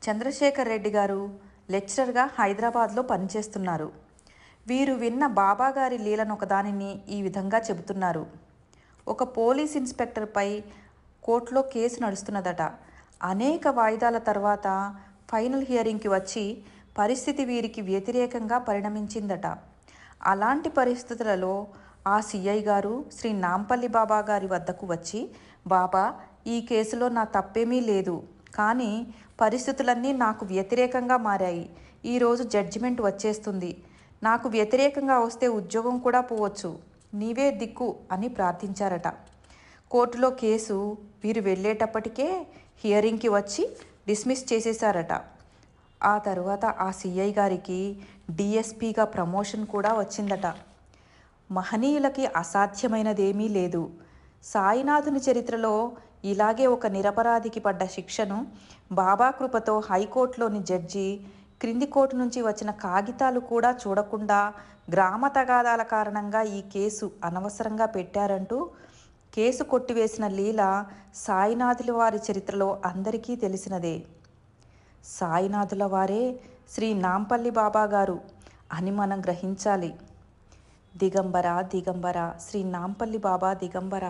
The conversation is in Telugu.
చంద్రశేఖర్ రెడ్డి గారు లెక్చరర్గా హైదరాబాద్లో పనిచేస్తున్నారు. వీరు విన్న బాబాగారి లీలను ఒకదానిని ఈ విధంగా చెబుతున్నారు. ఒక పోలీస్ ఇన్స్పెక్టర్పై కోర్టులో కేసు నడుస్తున్నదట. అనేక వాయిదాల తర్వాత ఫైనల్ హియరింగ్కి వచ్చి పరిస్థితి వీరికి వ్యతిరేకంగా పరిణమించిందట. అలాంటి పరిస్థితులలో ఆ సిఐ గారు శ్రీ నాంపల్లి బాబా గారి వద్దకు వచ్చి, బాబా, ఈ కేసులో నా తప్పేమీ లేదు, కానీ పరిస్థితులన్నీ నాకు వ్యతిరేకంగా మారాయి. ఈరోజు జడ్జిమెంట్ వచ్చేస్తుంది. నాకు వ్యతిరేకంగా వస్తే ఉద్యోగం కూడా పోవచ్చు. నీవే దిక్కు అని ప్రార్థించారట. కోర్టులో కేసు వీరు వెళ్ళేటప్పటికే హియరింగ్కి వచ్చి డిస్మిస్ చేసేశారట. ఆ తరువాత ఆ సిఐ గారికి డిఎస్పీగా ప్రమోషన్ కూడా వచ్చిందట. మహనీయులకి అసాధ్యమైనదేమీ లేదు. సాయినాథుని చరిత్రలో ఇలాగే ఒక నిరపరాధికి పడ్డ శిక్షను బాబా కృపతో హైకోర్టులోని జడ్జి క్రింది కోర్టు నుంచి వచ్చిన కాగితాలు కూడా చూడకుండా గ్రామ తగాదాల కారణంగా ఈ కేసు అనవసరంగా పెట్టారంటూ కేసు కొట్టివేసిన లీల సాయినాథుల వారి చరిత్రలో అందరికీ తెలిసినదే. సాయినాథుల వారే శ్రీ నాంపల్లి బాబా గారు అని మనం గ్రహించాలి. దిగంబర దిగంబర శ్రీ నాంపల్లి బాబా దిగంబర.